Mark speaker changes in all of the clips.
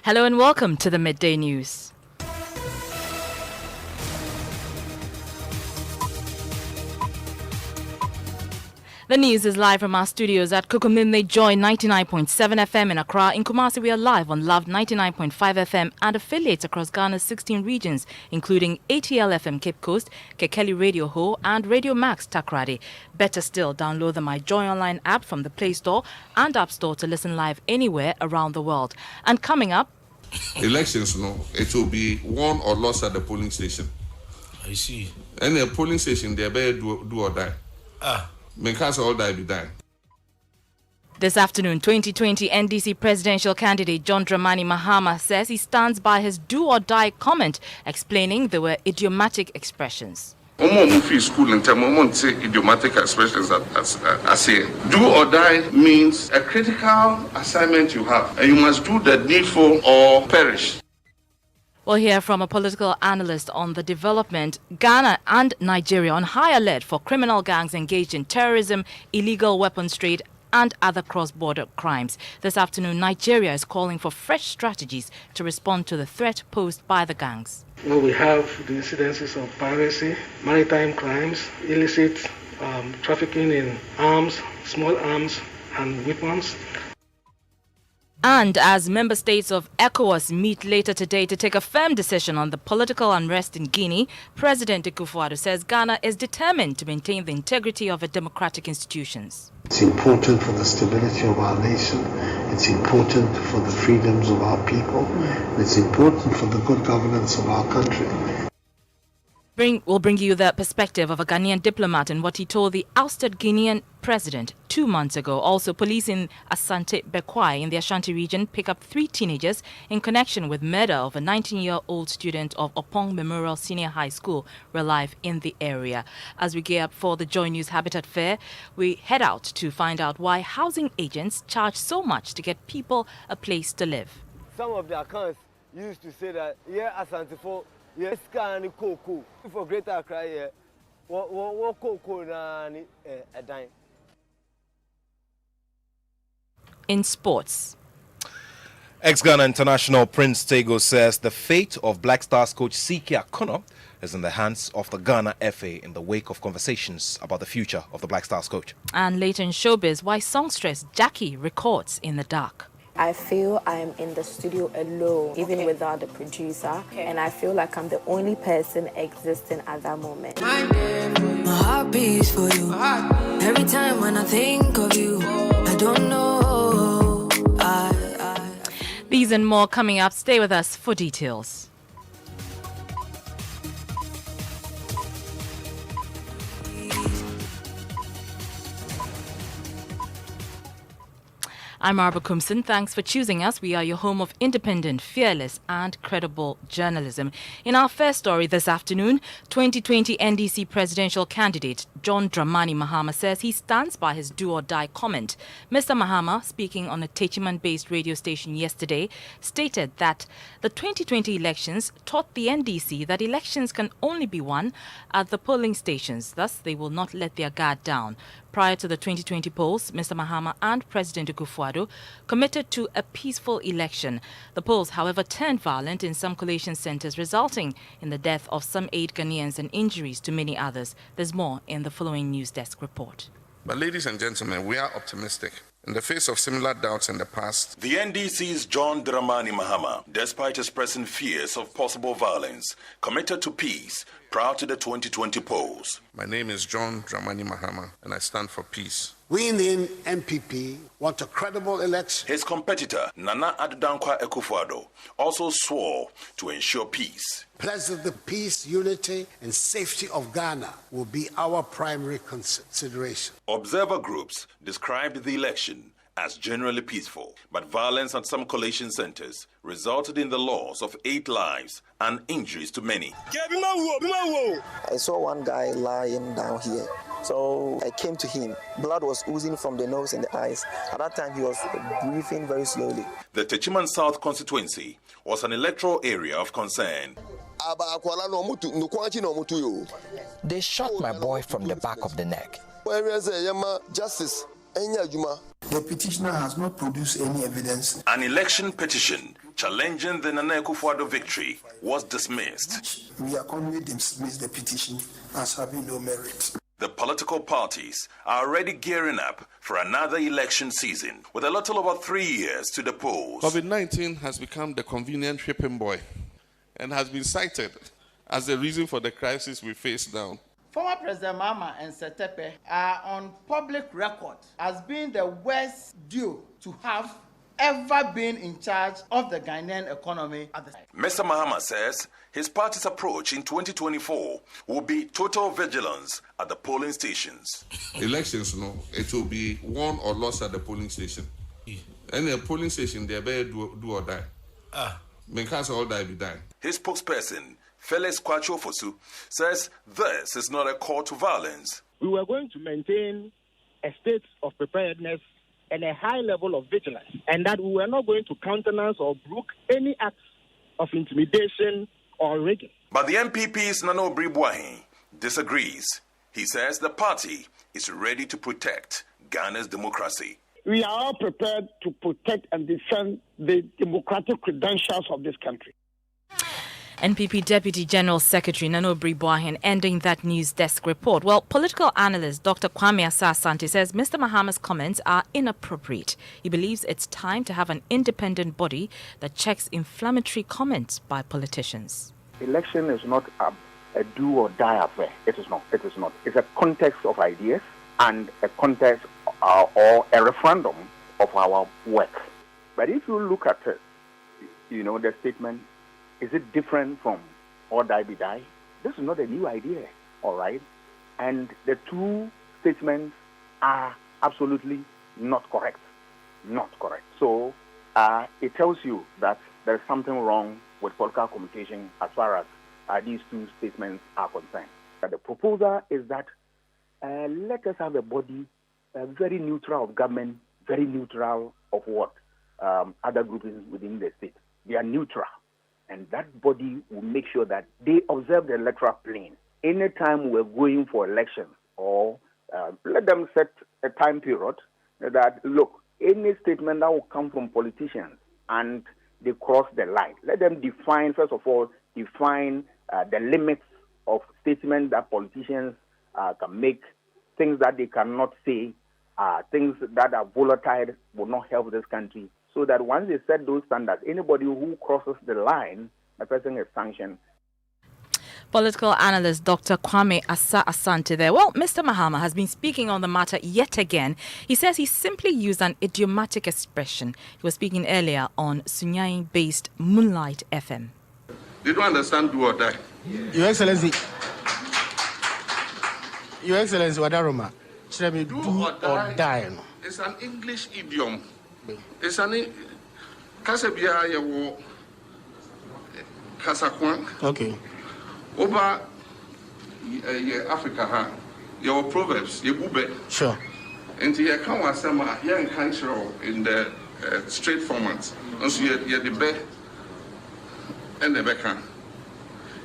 Speaker 1: Hello and welcome to the Midday News. The news is live from our studios at Midday Joy99.7 FM in Accra. In Kumasi, we are live on Love 99.5 FM and affiliates across Ghana's 16 regions, including ATL FM Cape Coast, Kekeli Radio Ho, and Radio Max Takrady. Better still, download the My Joy Online app from the Play Store and App Store to listen live anywhere around the world. And coming up,
Speaker 2: elections, it will be won or lost at the polling station.
Speaker 3: I see.
Speaker 2: And the polling station, they better do or die. Because all die be dying.
Speaker 1: This afternoon, 2020 NDC presidential candidate John Dramani Mahama says he stands by his do-or-die comment, explaining there were idiomatic expressions.
Speaker 2: School in term, say idiomatic expressions I say. Do or die means a critical assignment you have, and you must do the needful or perish.
Speaker 1: We'll hear from a political analyst on the development. Ghana and Nigeria on high alert for criminal gangs engaged in terrorism, illegal weapons trade, and other cross-border crimes. This afternoon, Nigeria is calling for fresh strategies to respond to the threat posed by the gangs.
Speaker 4: Well, we have the incidences of piracy, maritime crimes, illicit trafficking in arms, small arms, and weapons.
Speaker 1: And as member states of ECOWAS meet later today to take a firm decision on the political unrest in Guinea, President Akufo-Addo says Ghana is determined to maintain the integrity of its democratic institutions.
Speaker 5: It's important for the stability of our nation. It's important for the freedoms of our people. It's important for the good governance of our country.
Speaker 1: We'll bring you the perspective of a Ghanaian diplomat and what he told the ousted Guinean president 2 months ago. Also, police in Asante Bekwai in the Ashanti region pick up 3 teenagers in connection with murder of a 19-year-old student of Opong Memorial Senior High School, live in the area. As we gear up for the Joy News Habitat Fair, we head out to find out why housing agents charge so much to get people a place to live.
Speaker 6: Some of the accounts used to say that, Asante for yes, can cocoa for Greater Accra. What cocoa na a dime.
Speaker 1: In sports,
Speaker 3: Ex-Ghana international Prince Tego says the fate of Black Stars coach Siki Akono is in the hands of the Ghana FA in the wake of conversations about the future of the Black Stars coach.
Speaker 1: And later in showbiz, why songstress Jackie records in the dark.
Speaker 7: I feel I'm in the studio alone, even without the producer, and I feel like I'm the only person existing at that moment.
Speaker 8: My heart beats for you. Every time when I think of you, I don't know.
Speaker 1: These and more coming up. Stay with us for details. I'm Arba Kumson. Thanks for choosing us. We are your home of independent, fearless, and credible journalism. In our first story this afternoon, 2020 NDC presidential candidate John Dramani Mahama says he stands by his do-or-die comment. Mr. Mahama, speaking on a Techiman-based radio station yesterday, stated that the 2020 elections taught the NDC that elections can only be won at the polling stations. Thus, they will not let their guard down. Prior to the 2020 polls, Mr. Mahama and President Akufo-Addo committed to a peaceful election. The polls, however, turned violent in some collation centers, resulting in the death of some 8 Ghanaians and injuries to many others. There's more in the following News Desk report.
Speaker 2: But ladies and gentlemen, we are optimistic. In the face of similar doubts in the past,
Speaker 9: the NDC's John Dramani Mahama, despite expressing fears of possible violence, committed to peace prior to the 2020 polls.
Speaker 2: My name is John Dramani Mahama, and I stand for peace.
Speaker 5: We in the MPP want a credible election.
Speaker 9: His competitor, Nana Addo Dankwa Akufo-Addo, also swore to ensure peace.
Speaker 5: Pledge that the peace, unity, and safety of Ghana will be our primary consideration.
Speaker 9: Observer groups described the election as generally peaceful, but violence at some collation centers resulted in the loss of 8 lives and injuries to many.
Speaker 10: I saw one guy lying down here, so I came to him. Blood was oozing from the nose and the eyes. At that time, he was breathing very slowly.
Speaker 9: The Techiman South constituency was an electoral area of concern.
Speaker 11: They shot my boy from the back of the neck.
Speaker 5: The petitioner has not produced any evidence.
Speaker 9: An election petition challenging the Nana Akufo-Addo victory was dismissed.
Speaker 12: We accordingly dismiss the petition as having no merit.
Speaker 9: The political parties are already gearing up for another election season with a little over 3 years to the polls.
Speaker 13: COVID-19 has become the convenient whipping boy and has been cited as the reason for the crisis we face now.
Speaker 14: Former President Mahama and Setepe are on public record as being the worst duo to have ever been in charge of the Ghanaian economy at the time.
Speaker 9: Mr. Mahama says his party's approach in 2024 will be total vigilance at the polling stations.
Speaker 13: Elections, no, it will be won or lost at the polling station. And the polling station, they better do or die. Because all die be dying.
Speaker 9: His spokesperson, Felix Kwachofosu, says this is not a call to violence.
Speaker 15: We were going to maintain a state of preparedness and a high level of vigilance, and that we were not going to countenance or brook any acts of intimidation or rigging.
Speaker 9: But the MPP's Nana Obribwahin disagrees. He says the party is ready to protect Ghana's democracy.
Speaker 15: We are all prepared to protect and defend the democratic credentials of this country.
Speaker 1: NPP Deputy General Secretary Nana Obribwahin ending that news desk report. Well, political analyst Dr. Kwame Asa-Asante says Mr. Mahama's comments are inappropriate. He believes it's time to have an independent body that checks inflammatory comments by politicians.
Speaker 16: Election is not a do or die affair. It is not. It is not. It's a context of ideas and a context or a referendum of our work. But if you look at it, the statement, is it different from or die be die? This is not a new idea, all right? And the two statements are absolutely not correct. Not correct. So it tells you that there is something wrong with political communication as far as these two statements are concerned. The proposal is that let us have a body very neutral of government, very neutral of what other groups within the state. They are neutral. And that body will make sure that they observe the electoral plane. Anytime we're going for elections, or let them set a time period that, look, any statement that will come from politicians and they cross the line, let them define, first of all, the limits of statements that politicians can make, things that they cannot say, things that are volatile will not help this country. So that once they set those standards, anybody who crosses the line, the person is sanctioned.
Speaker 1: Political analyst Dr. Kwame Asa-Asante there. Well, Mr. Mahama has been speaking on the matter yet again. He says he simply used an idiomatic expression. He was speaking earlier on Sunyain-based Moonlight FM.
Speaker 2: They don't understand do or die.
Speaker 4: Your Excellency, Wadaroma, do or die.
Speaker 2: It's an English idiom. It's an Kasabia Yawo Kasakwan.
Speaker 4: Okay.
Speaker 2: Over Africa, your proverbs, your bube.
Speaker 4: Sure.
Speaker 2: And you can't was some young country in the straight format. Also, you're the best and the becker.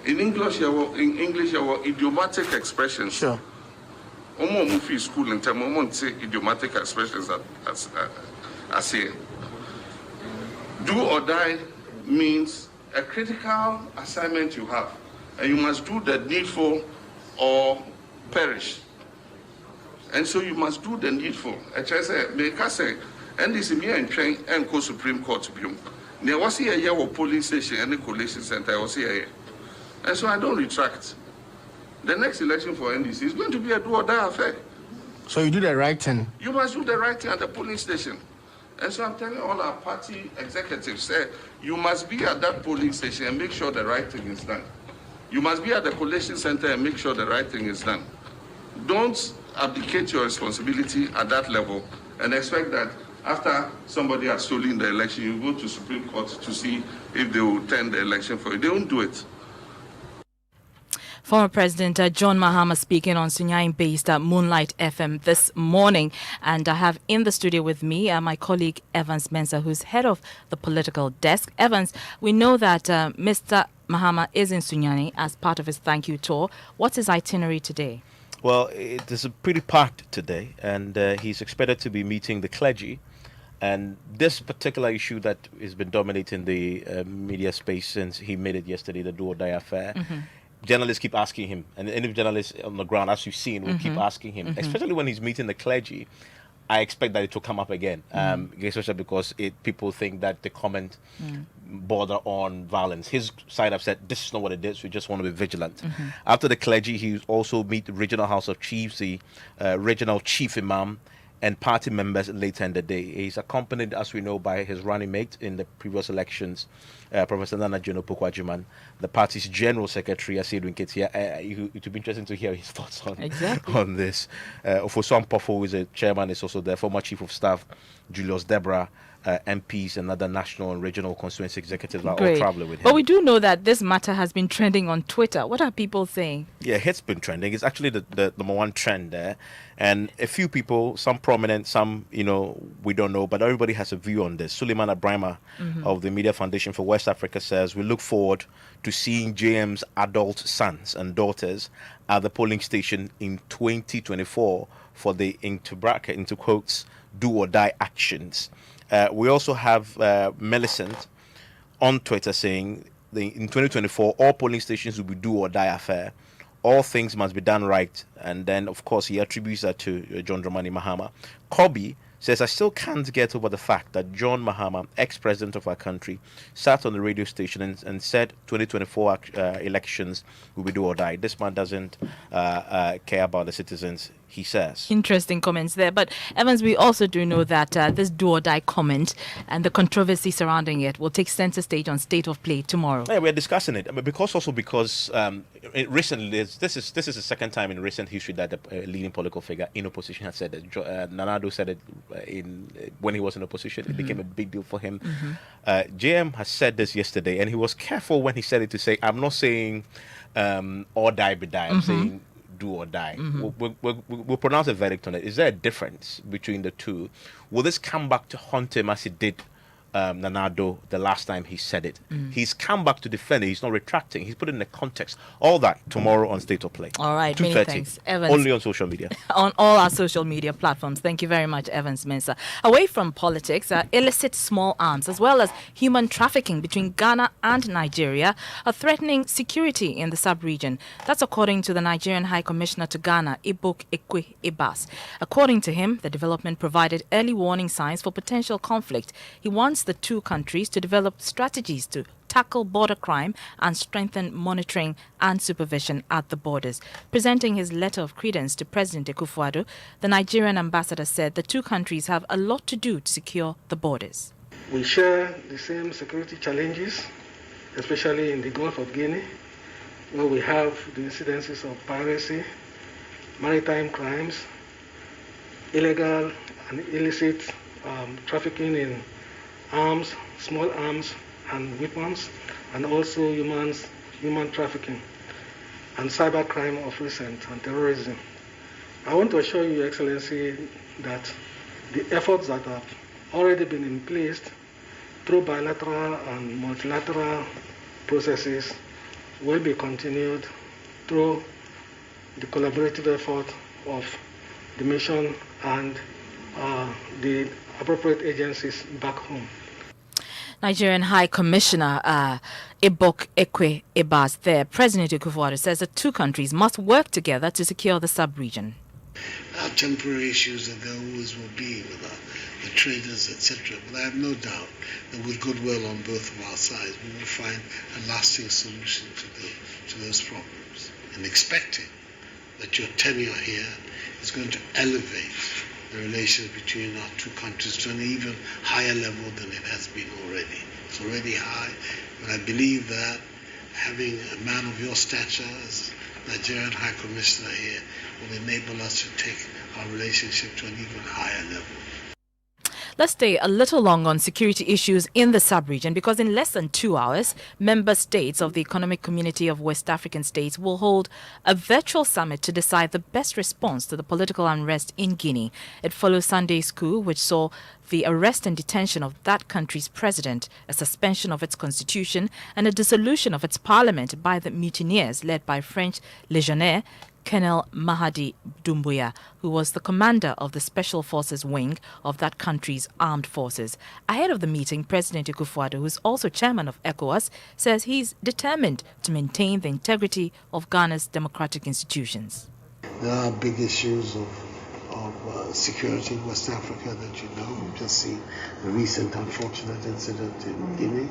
Speaker 2: In English, your idiomatic expressions.
Speaker 4: Sure.
Speaker 2: Omo mufi school in terms of idiomatic expressions I say. Do or die means a critical assignment you have, and you must do the needful or perish. And so you must do the needful. I say, and this is me and train and go Supreme Court. There was here a year of polling station and the collation center. I was here, and so I don't retract. The next election for NDC is going to be a do or die affair.
Speaker 4: So you do the right thing.
Speaker 2: You must do the right thing at the polling station. And so I'm telling all our party executives, you must be at that polling station and make sure the right thing is done. You must be at the collation center and make sure the right thing is done. Don't abdicate your responsibility at that level and expect that after somebody has stolen the election, you go to Supreme Court to see if they will turn the election for you. They won't do it.
Speaker 1: Former President John Mahama speaking on Sunyain-based Moonlight FM this morning. And I have in the studio with me my colleague Evans Mensah, who's head of the political desk. Evans, we know that Mr. Mahama is in Sunyain as part of his thank you tour. What's his itinerary today?
Speaker 17: Well, it is pretty packed today, and he's expected to be meeting the clergy
Speaker 3: And this particular issue that has been dominating the media space since he made it yesterday, the do or die affair, journalists keep asking him, and any journalist on the ground, as you've seen, will keep asking him, especially when he's meeting the clergy. I expect that it will come up again, especially because people think that the comment border on violence. His side have said this is not what it is. We just want to be vigilant. After the clergy, he also meet the regional House of Chiefs, the regional chief imam, and party members later in the day. He's accompanied, as we know, by his running mate in the previous elections, Professor Nana Jono Pokwajiman, the party's general secretary, Asidun Ketia. It would be interesting to hear his thoughts on this. Ofosu Ampofo, who is a chairman, is also there. Former chief of staff, Julius Debra, MPs and other national and regional constituency executives are all traveling with him.
Speaker 1: But we do know that this matter has been trending on Twitter. What are people saying?
Speaker 3: Yeah, it's been trending. It's actually the number one trend there. And a few people, some prominent, some, we don't know, but everybody has a view on this. Suleiman Abrahama of the Media Foundation for West Africa says, we look forward to seeing JM's adult sons and daughters at the polling station in 2024 for the, into quotes, do or die actions. We also have Millicent on Twitter saying in 2024, all polling stations will be do or die affair. All things must be done right. And then, of course, he attributes that to John Dramani Mahama. Kobe says, I still can't get over the fact that John Mahama, ex-president of our country, sat on the radio station and said 2024 elections will be do or die. This man doesn't care about the citizens, he says.
Speaker 1: Interesting comments there. But Evans, we also do know that this do or die comment and the controversy surrounding it will take center stage on State of Play tomorrow.
Speaker 3: Yeah, we're discussing it. I mean, because recently, this is the second time in recent history that a leading political figure in opposition has said it. Nanado said it when he was in opposition. It became a big deal for him. JM has said this yesterday, and he was careful when he said it to say, I'm not saying or die be die. I'm saying do or die. We'll pronounce a verdict on it. Is there a difference between the two? Will this come back to haunt him as it did Nanado the last time he said it? He's come back to defend it. He's not retracting. He's put it in a context. All that tomorrow on State of Play.
Speaker 1: All right, many thanks, Evans.
Speaker 3: Only on social media.
Speaker 1: On all our social media platforms. Thank you very much, Evans Mensah. Away from politics, illicit small arms as well as human trafficking between Ghana and Nigeria are threatening security in the sub-region. That's according to the Nigerian High Commissioner to Ghana, Ibok Ekwe Ibas. According to him, the development provided early warning signs for potential conflict. He wants the two countries to develop strategies to tackle border crime and strengthen monitoring and supervision at the borders. Presenting his letter of credence to President Akufo-Addo, the Nigerian ambassador said the two countries have a lot to do to secure the borders.
Speaker 4: We share the same security challenges, especially in the Gulf of Guinea, where we have the incidences of piracy, maritime crimes, illegal and illicit trafficking in arms, small arms and weapons, and also human trafficking and cybercrime of recent and terrorism. I want to assure you, Your Excellency, that the efforts that have already been in place through bilateral and multilateral processes will be continued through the collaborative effort of the mission and the appropriate agencies back home.
Speaker 1: Nigerian High Commissioner Ibok Ekwe Ibas there. President Akufo-Addo says the two countries must work together to secure the sub-region.
Speaker 5: Temporary issues that there always will be with the traders, etc. But I have no doubt that with goodwill on both of our sides, we will find a lasting solution to those problems. And expecting that your tenure here is going to elevate the relations between our two countries to an even higher level than it has been already. It's already high, but I believe that having a man of your stature as Nigerian High Commissioner here will enable us to take our relationship to an even higher level.
Speaker 1: Let's stay a little longer on security issues in the sub-region because in less than 2 hours, member states of the Economic Community of West African States will hold a virtual summit to decide the best response to the political unrest in Guinea. It follows Sunday's coup, which saw the arrest and detention of that country's president, a suspension of its constitution, and a dissolution of its parliament by the mutineers led by French legionnaire Colonel Mahadi Doumbouya, who was the commander of the Special Forces wing of that country's armed forces. Ahead of the meeting, President Akufo-Addo, who is also chairman of ECOWAS, says he's determined to maintain the integrity of Ghana's democratic institutions.
Speaker 5: There are big issues of security in West Africa that you know. We've just seen the recent unfortunate incident in Guinea.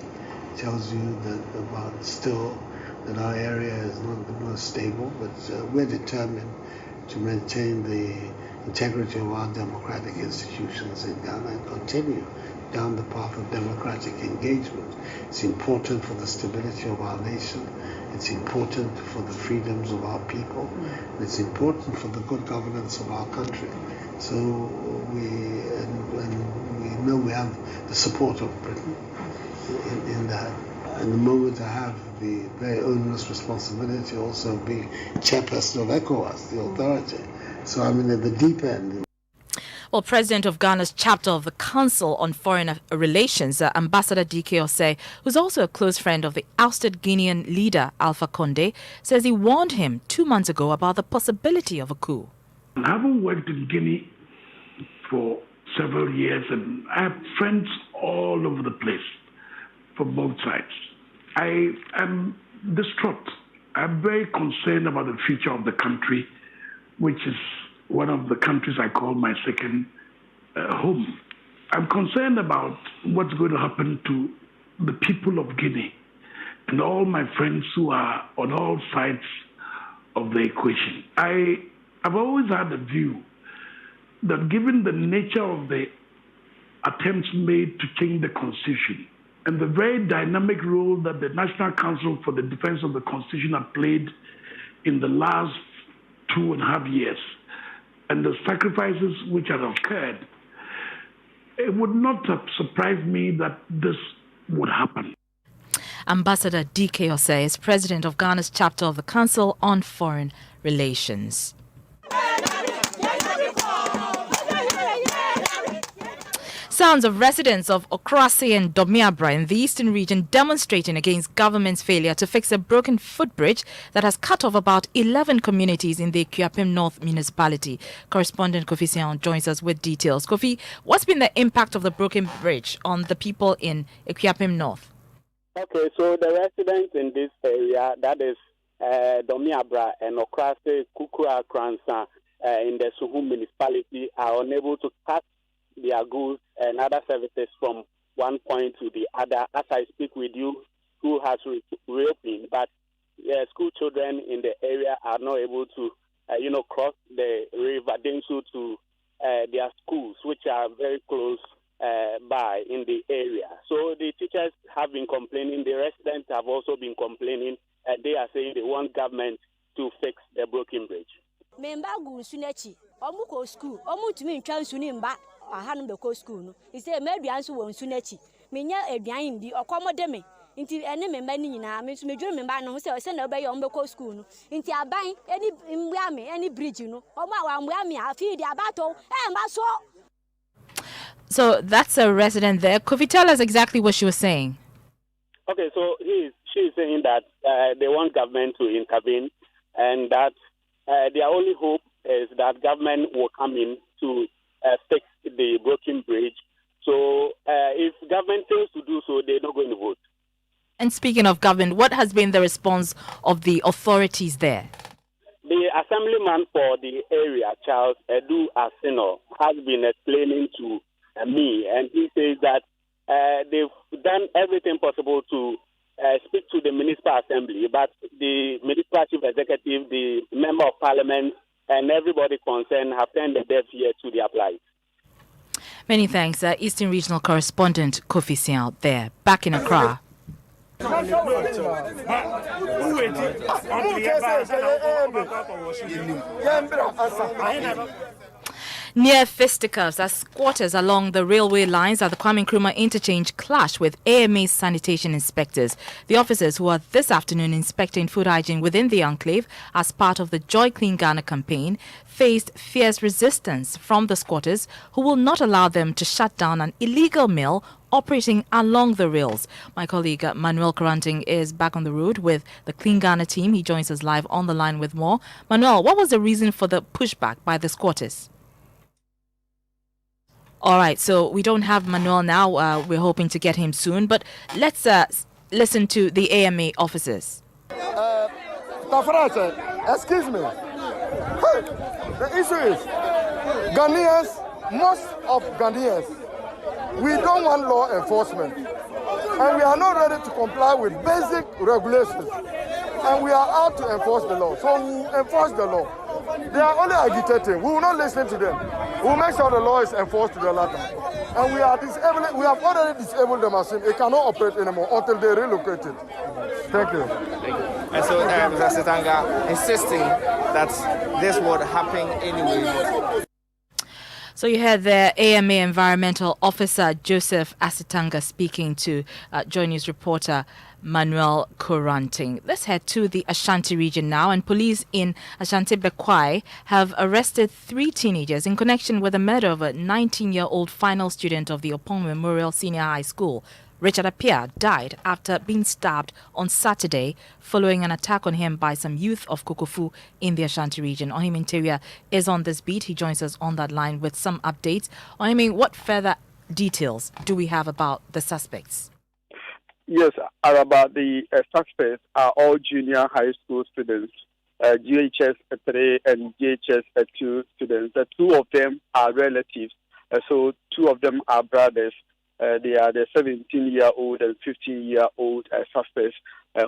Speaker 5: Tells you that about still that our area is not the most stable, but we're determined to maintain the integrity of our democratic institutions in Ghana and continue down the path of democratic engagement. It's important for the stability of our nation. It's important for the freedoms of our people. It's important for the good governance of our country. So we know we have the support of Britain in that. And the moment I have the very onerous responsibility also of being chairperson of ECOWAS, the authority. So I'm in at the deep end.
Speaker 1: Well, President of Ghana's chapter of the Council on Foreign Relations, Ambassador D.K. Osei, who's also a close friend of the ousted Guinean leader Alpha Condé, says he warned him 2 months ago about the possibility of a coup.
Speaker 17: I haven't worked in Guinea for several years, and I have friends all over the place from both sides. I am distraught. I'm very concerned about the future of the country, which is one of the countries I call my second home. I'm concerned about what's going to happen to the people of Guinea and all my friends who are on all sides of the equation. I've always had the view that given the nature of the attempts made to change the constitution and the very dynamic role that the National Council for the Defense of the Constitution have played in the last 2.5 years, and the sacrifices which have occurred, it would not have surprised me that this would happen.
Speaker 1: Ambassador D.K. Osei is president of Ghana's chapter of the Council on Foreign Relations. Sounds of residents of Okrase and Domiabra in the eastern region demonstrating against government's failure to fix a broken footbridge that has cut off about 11 communities in the Ekuapem North municipality. Correspondent Kofi Sian joins us with details. Kofi, what's been the impact of the broken bridge on the people in Ekuapem North?
Speaker 18: Okay, so the residents in this area, that is Domiabra and Okrase, Kukura, Kransa, in the Suhu municipality, are unable to cut their goods and other services from one point to the other. As I speak with you, school has reopened, but school children in the area are not able to, cross the river Densu to their schools, which are very close by in the area. So the teachers have been complaining. The residents have also been complaining. They are saying they want government to fix the broken bridge.
Speaker 19: Ahanum be ko school no ise me aduan so won su nachi menya aduan bi okomode me nti ene memba ni nyina me so medwure memba no se na be ye on be ko school no nti aban eni mbua me eni bridge no omo awa mbua me afi di abato mba so.
Speaker 1: So that's a resident there. Could you tell us exactly what she was saying?
Speaker 18: Okay, so she is saying that they want government to intervene and that their only hope is that government will come in to fix the broken bridge. So if government fails to do so, they're not going to vote.
Speaker 1: And speaking of government, what has been the response of the authorities there?
Speaker 18: The assemblyman for the area, Charles Edu Asino, has been explaining to me, and he says that they've done everything possible to speak to the municipal assembly, but the municipal chief executive, the member of parliament, and everybody concerned have turned a deaf ear to their plight.
Speaker 1: Many thanks, Eastern Regional Correspondent Kofi Sian there, back in Accra. Near fisticuffs as squatters along the railway lines at the Kwame Nkrumah interchange clash with AMA sanitation inspectors. The officers who are this afternoon inspecting food hygiene within the enclave as part of the Joy Clean Ghana campaign faced fierce resistance from the squatters who will not allow them to shut down an illegal mill operating along the rails. My colleague Manuel Karanting is back on the road with the Clean Ghana team. He joins us live on the line with more. Manuel, what was the reason for the pushback by the squatters? All right, so we don't have Manuel now. We're hoping to get him soon, but let's listen to the AMA officers.
Speaker 20: Excuse me. Hey, the issue is Ghanaians, most of Ghanaians, we don't want law enforcement, and we are not ready to comply with basic regulations, and we are out to enforce the law. So we will enforce the law. They are only agitating. We will not listen to them. We will make sure the law is enforced to the letter. And we are disabling. We have already disabled the machine. It cannot operate anymore until they relocate it. Thank you.
Speaker 21: And so Mr. Asitanga insisting that this would happen anyway.
Speaker 1: So you heard the AMA Environmental Officer Joseph Asitanga speaking to Joy News reporter Manuel Karanting. Let's head to the Ashanti region now, and police in Ashanti Bekwai have arrested 3 teenagers in connection with the murder of a 19-year-old final student of the Opong Memorial Senior High School. Richard Appiah died after being stabbed on Saturday following an attack on him by some youth of Kokofu in the Ashanti region. Ohim Interior is on this beat. He joins us on that line with some updates. Ohim, what further details do we have about the suspects?
Speaker 18: Yes, about the suspects are all junior high school students, GHS 3 and GHS 2 students. 2 of them are relatives, so 2 of them are brothers. They are the 17-year-old and 15-year-old suspects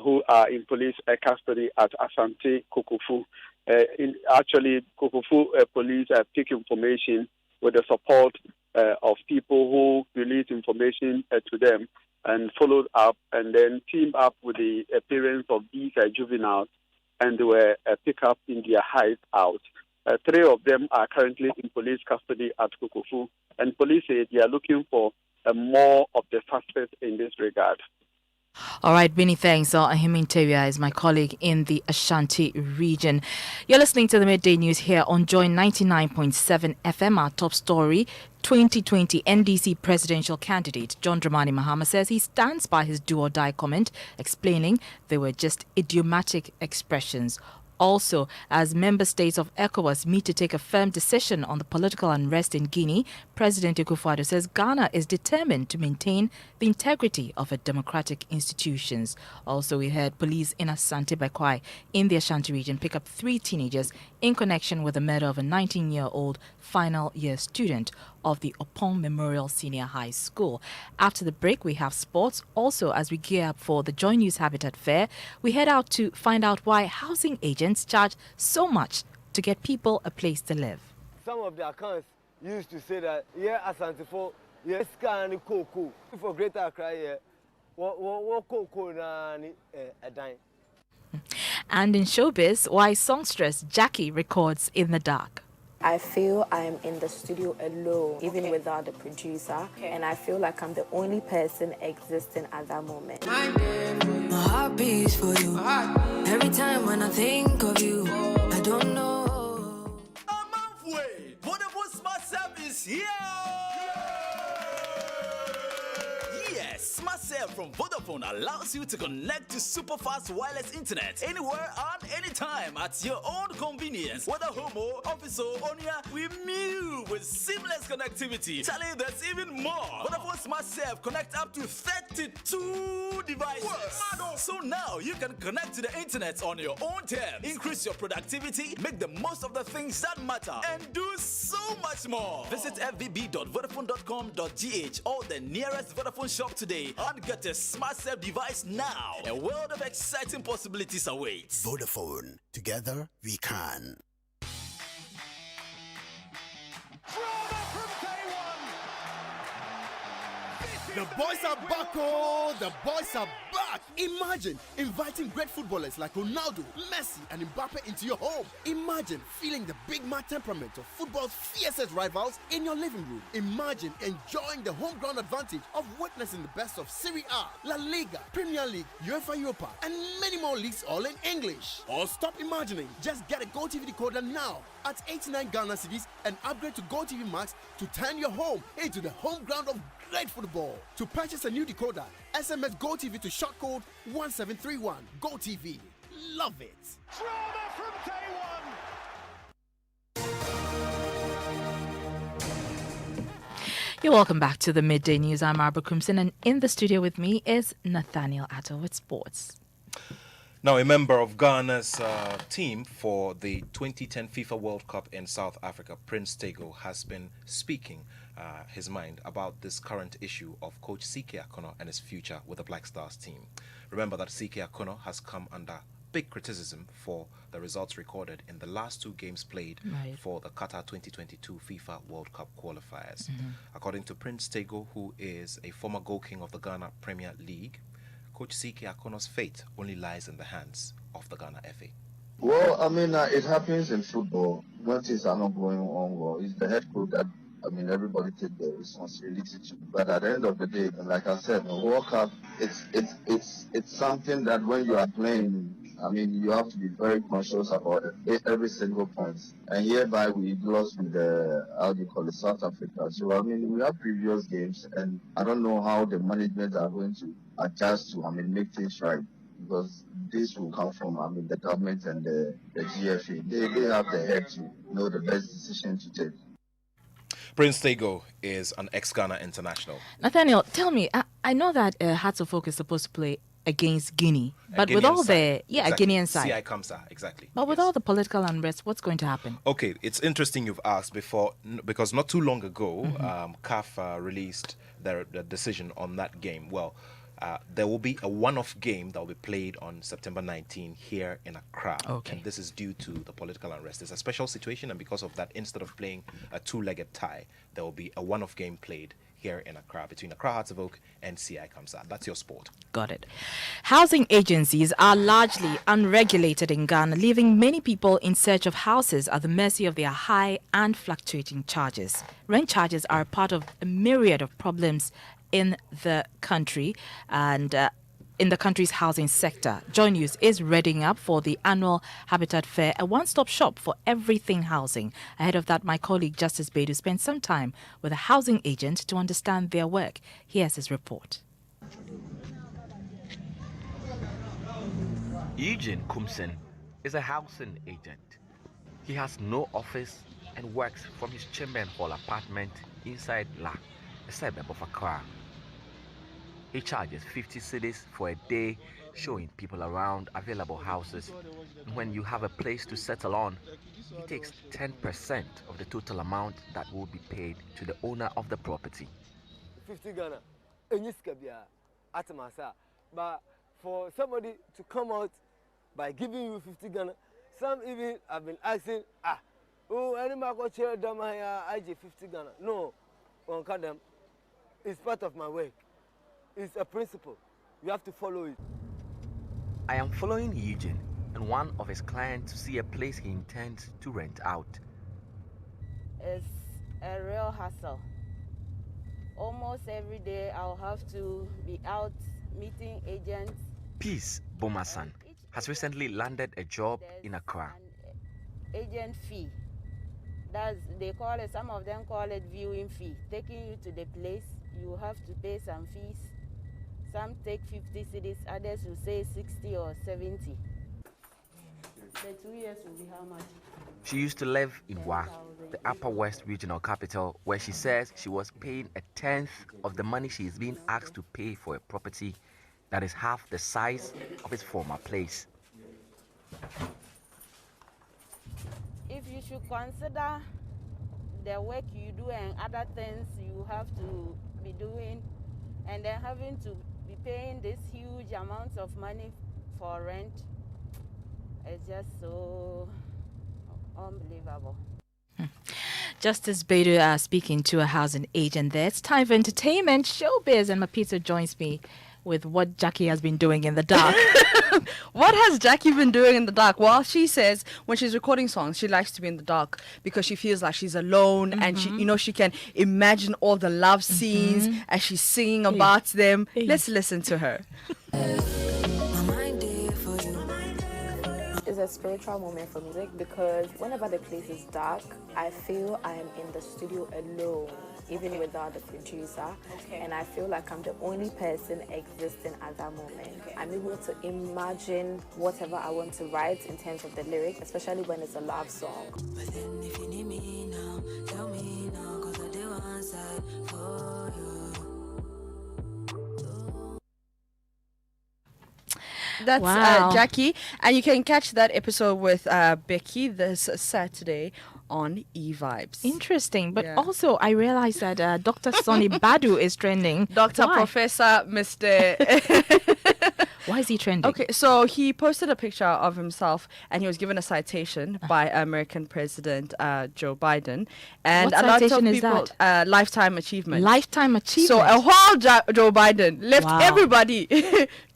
Speaker 18: who are in police custody at Asante Kokofu. Actually, Kokofu police pick information with the support of people who release information to them and followed up and then teamed up with the parents of these juveniles, and they were picked up in their hideout. 3 of them are currently in police custody at Kokofu, and police say they are looking for more of the suspects in this regard.
Speaker 1: All right, many thanks. Ohim Interior is my colleague in the Ashanti region. You're listening to the Midday News here on Joy 99.7 FM. Our top story, 2020 NDC presidential candidate John Dramani Mahama says he stands by his do-or-die comment, explaining they were just idiomatic expressions. Also, as member states of ECOWAS meet to take a firm decision on the political unrest in Guinea, President Akufo-Addo says Ghana is determined to maintain the integrity of its democratic institutions. Also, we heard police in Asante Bekwai in the Ashanti region pick up 3 teenagers in connection with the murder of a 19-year-old final year student of the Opong Memorial Senior High School. After the break, we have sports. Also, as we gear up for the Joy News Habitat Fair, we head out to find out why housing agents charge so much to get people a place to live.
Speaker 6: Some of the accounts used to say that, Asante for, scan cocoa. For Greater Accra, what cocoa a dime.
Speaker 1: And in showbiz, why songstress Jackie records in the dark.
Speaker 7: I feel I'm in the studio alone, even without the producer, and I feel like I'm the only person existing at that moment.
Speaker 8: My heart beats for you. Every time when I think of you, I don't know.
Speaker 22: A month way, Vodafone Smart Service here. Yes, Smart Serve from Vodafone allows you to connect to super fast wireless internet anywhere and anytime at your own convenience. Whether home or office or on here, we move with seamless connectivity. Tell you there's even more. Vodafone Smart Serve connect up to 32 devices. So now you can connect to the internet on your own terms, increase your productivity, make the most of the things that matter, and do so much more. Visit fvb.vodafone.com.gh or the nearest Vodafone shop today and get a Smart Serve device now. A world of exciting possibilities awaits.
Speaker 23: Vodafone. Together we can.
Speaker 22: From day one, this
Speaker 10: The boys are back, oh! The boys are back! Imagine inviting great footballers like Ronaldo, Messi, and Mbappe into your home. Imagine feeling the big mad temperament of football's fiercest rivals in your living room. Imagine enjoying the home ground advantage of witnessing the best of Serie A, La Liga, Premier League, UEFA Europa, and many more leagues all in English. Or stop imagining. Just get a GoTV decoder now at 89 Ghana cedis and upgrade to GoTV Max to turn your home into the home ground of great football. To purchase a new decoder, SMS GoTV to short code 1731. GoTV. Love it.
Speaker 11: Drama from day one.
Speaker 1: You're welcome back to the Midday News. I'm Arbor Crimson, and in the studio with me is Nathaniel Atto with sports.
Speaker 3: Now, a member of Ghana's team for the 2010 FIFA World Cup in South Africa, Prince Tego, has been speaking his mind about this current issue of coach CK Akono and his future with the Black Stars team. Remember that CK Akono has come under big criticism for the results recorded in the last two games played for the Qatar 2022 FIFA World Cup qualifiers. According to Prince Tego, who is a former goal king of the Ghana Premier League, Coach CK Akono's fate only lies in the hands of the Ghana FA.
Speaker 12: Well, I mean, it happens in football when things are not going on well. It's the head coach that, everybody take the responsibility to. But at the end of the day, like I said, the World Cup, it's something that when you are playing, you have to be very conscious about every single point. And hereby we lost with South Africa. So, we have previous games, and I don't know how the management are going to adjust to, make things right. Because this will come from, the government and the GFA. They have the head to know the best decision to take.
Speaker 3: Prince Tego is an ex-Ghana international.
Speaker 1: Nathaniel, tell me, I know that Hearts of Oak is supposed to play against Guinea, but with all the Guinean side,
Speaker 3: CI Kamsa, exactly.
Speaker 1: But with all the political unrest, what's going to happen?
Speaker 3: Okay, it's interesting you've asked because not too long ago, CAF released their decision on that game. Well, there will be a one-off game that will be played on September 19 here in Accra.
Speaker 1: Okay.
Speaker 3: And this is due to the political unrest. It's a special situation, and because of that, instead of playing a two-legged tie, there will be a one-off game played here in Accra between Accra Hearts of Oak and CI Kamsa. That's your sport.
Speaker 1: Got it. Housing agencies are largely unregulated in Ghana, leaving many people in search of houses at the mercy of their high and fluctuating charges. Rent charges are a part of a myriad of problems in the country and in the country's housing sector. Joy News is readying up for the annual Habitat Fair, a one-stop shop for everything housing. Ahead of that, my colleague Justice Bedu spent some time with a housing agent to understand their work. Here's his report.
Speaker 24: Eugene Kumsen is a housing agent. He has no office and works from his chamber and hall apartment inside La, a suburb of Accra. He charges 50 cedis for a day, showing people around available houses. And when you have a place to settle on, he takes 10% of the total amount that will be paid to the owner of the property.
Speaker 6: 50 Ghana, but for somebody to come out by giving you 50 Ghana, some even have been asking, any market share I give 50 Ghana. No, it's part of my work. It's a principle. You have to follow it.
Speaker 24: I am following Eugene and one of his clients to see a place he intends to rent out.
Speaker 25: It's a real hassle. Almost every day I'll have to be out meeting agents.
Speaker 24: Peace Bomasan has recently landed a job in Accra.
Speaker 25: Agent fee. They call it, some of them call it viewing fee. Taking you to the place, you have to pay some fees. Some take 50 cedis, others will say 60 or 70. The 2 years will be how much?
Speaker 24: She used to live in Wa, the Upper West regional capital, where she says she was paying a tenth of the money she is being asked to pay for a property that is half the size of its former place.
Speaker 25: If you should consider the work you do and other things you have to be doing, and then having to be paying this huge amounts of money for rent, it's just so unbelievable.
Speaker 1: Justice Bedu speaking to a housing agent there. It's time for entertainment, showbiz, and Mapito joins me with what Jackie has been doing in the dark.
Speaker 9: What has Jackie been doing in the dark? Well, she says when she's recording songs, she likes to be in the dark because she feels like she's alone and she can imagine all the love scenes as she's singing about them. Let's listen to her.
Speaker 7: It's a spiritual moment for music because whenever the place is dark, I feel I am in the studio alone, even without the producer. And I feel like I'm the only person existing at that moment. I'm able to imagine whatever I want to write in terms of the lyrics, especially when it's a love song.
Speaker 8: But then if you need me now, tell me now, 'cause I do one side for you.
Speaker 9: That's
Speaker 1: Wow.
Speaker 9: Jackie, and you can catch that episode with Becky this Saturday on eVibes.
Speaker 1: Interesting, but also I realized that Dr. Sonny Badu is trending.
Speaker 9: Dr.
Speaker 1: Why?
Speaker 9: Professor Mr.
Speaker 1: Why is he trending?
Speaker 9: Okay, so he posted a picture of himself and he was given a citation by American President Joe Biden. And
Speaker 1: What
Speaker 9: a lot of
Speaker 1: citation is
Speaker 9: people,
Speaker 1: that?
Speaker 9: lifetime achievement.
Speaker 1: Lifetime achievement.
Speaker 9: So a whole Joe Biden left
Speaker 1: Wow.
Speaker 9: everybody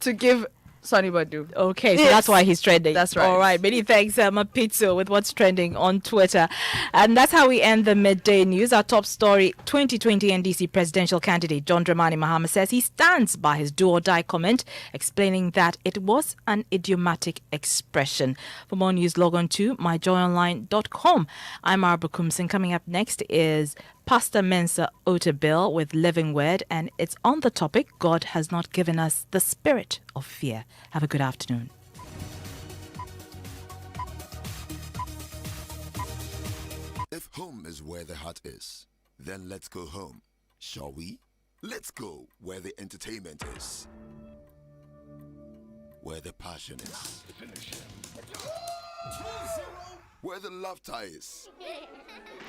Speaker 9: to give Sonny Badu.
Speaker 1: Okay, so that's why he's trending.
Speaker 9: That's right.
Speaker 1: All right, many thanks, Mapito, with what's trending on Twitter. And that's how we end the midday news. Our top story, 2020 NDC presidential candidate John Dramani Mahama says he stands by his do-or-die comment, explaining that it was an idiomatic expression. For more news, log on to myjoyonline.com. I'm Arba Kumsin. Coming up next is Pastor Mensa Otabil with Living Word, and it's on the topic, God has not given us the spirit of fear. Have a good afternoon.
Speaker 13: If home is where the heart is, then let's go home, shall we? Let's go where the entertainment is, where the passion is, where the laughter is.